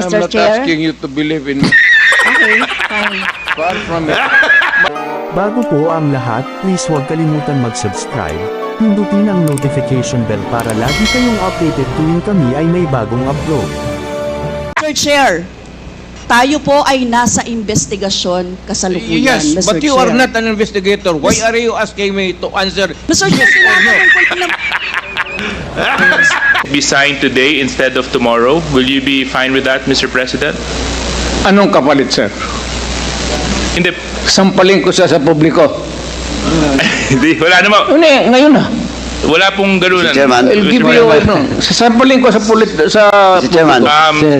Mr. not Chair. asking you to believe in me. Okay, fine. Far from it. Bago po ang lahat, please huwag kalimutan mag-subscribe. Pindutin ang notification bell para lagi kayong updated tuwing kami ay may bagong upload. Mr. Chair, tayo po ay nasa investigasyon kasalukuyan, Yes, Mr. but you Chair. are not an investigator. Why are you asking me to answer? Mr. Chair, tinatanong ko lang Be signed today instead of tomorrow. Will you be fine with that, Mr. President? Anong kapalit, sir? Hindi. Sampalin ko siya sa publiko. Hindi, wala naman. Ngayon na. Wala pong ganunan. Chairman. I'll give you, sasampalin ko sa Mr. Chairman.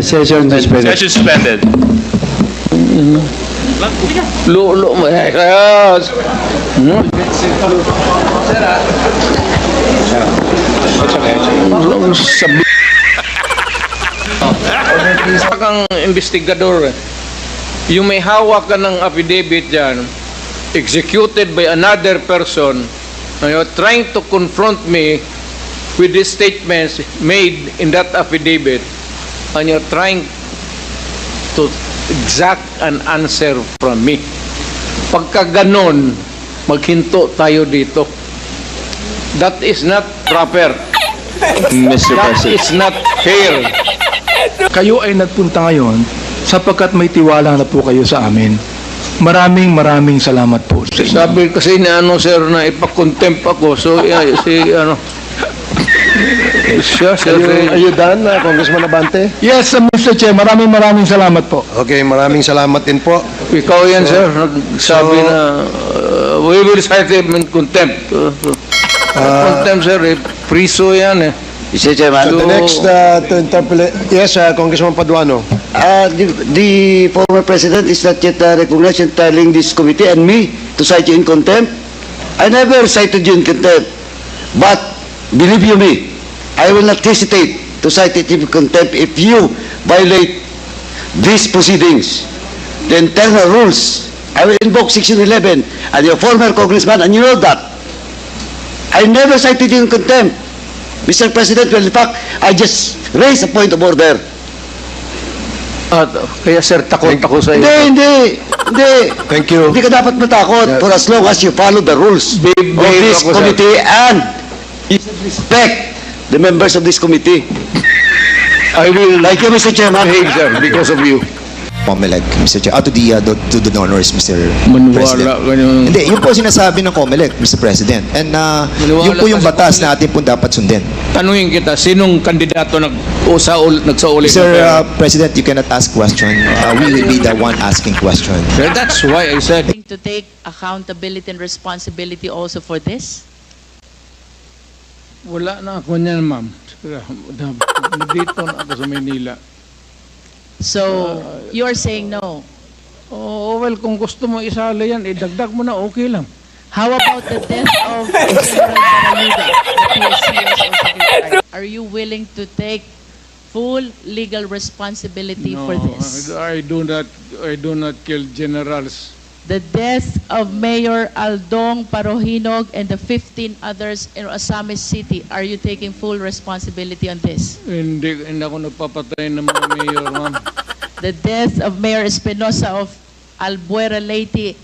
session suspended. Session suspended. Lulo mo. Yes. Sabi. Kang investigador, yung may hawak ka ng affidavit dyan, executed by another person, and you're trying to confront me with the statements made in that affidavit, and you're trying to exact an answer from me. Pagka ganon, maghinto tayo dito. That is not proper. Mr. That President. is not fair. Kayo ay nagpunta ngayon sapagkat may tiwala na po kayo sa amin. Maraming salamat po. Sabi kasi ni sir na ipakontempt ako. So siya Are you done, Congressman Abante? Yes, Mr. Chair, maraming salamat po. Okay, maraming salamat din po. ikaw yan sir nagsabi na we will cite him in contempt. Contempt sir, priso yan eh. Mr. Chairman. The next to interpolate. Yes, Congressman Paduano. The former president is not yet recognized in telling this committee and me to cite you in contempt. I never cited you in contempt. But, believe you me, I will not hesitate to cite it in contempt if you violate these proceedings. The internal rules, I will invoke Section 11 and your former congressman, and you know that. I never cited you in contempt. Mr. President, well, in fact, I just raised a point of order. Kaya sir, takot ako sa iyo. Hindi. Thank you. Hindi ka dapat matakot for as long as you follow the rules of this ako, sir. committee and you should respect the members of this committee. I will Thank you, Mr. Chairman. behave sir because of you. COMELEC, Mr. Chair. To the donors, Mr. Maniwala President. ka yung... Hindi, yun po sinasabi ng COMELEC, Mr. President. And yun po yung ka sa batas COMELEC. na atin po dapat sundin. Tanungin kita, sinong kandidato nagsauli? Mr. President, you cannot ask question. We will be the one asking question. That's why I said, To take accountability and responsibility also for this? wala na ako niyan, ma'am. Dito na ako sa Maynila. So, you're saying no. Oh, well, kung gusto mo isali yan, idagdag mo na, okay lang. How about the death of General Barayuga, the PSCS secretary? Are you willing to take full legal responsibility for this? I do not kill generals. The death of Mayor Aldong Parohinog and the 15 others in Osamis City, are you taking full responsibility on this? Hindi ako nagpapatay ng mga mayor, ma'am. The death of Mayor Espinosa of Albuera Leyte,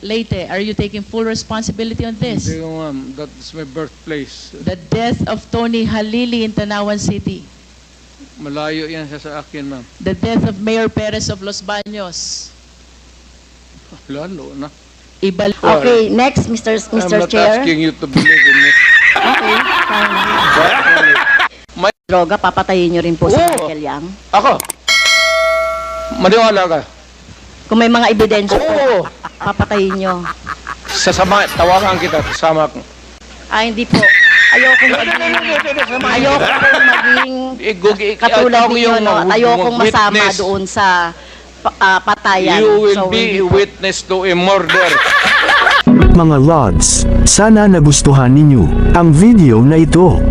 are you taking full responsibility on this? Hindi ko, ma'am. That's my birthplace. The death of Tony Halili in Tanawan City. Malayo yan siya sa akin, ma'am. The death of Mayor Perez of Los Baños. Lalo na. Okay, next, Mr. I'm not Chair. asking you to believe in me. Okay, fine. Droga, papatayin nyo rin po si Oo. Michael Yang. Ako? Maniwala ka? Kung may mga ebidensya Oo. po, papatayin nyo. Sasama, tawagan kita, sasama ko. Hindi po. Ayokong maging katulad ninyo, no? At ayokong masama doon sa patayan. You will So, be hindi po. witness to a murder. Mga Rods, sana nagustuhan ninyo ang video na ito.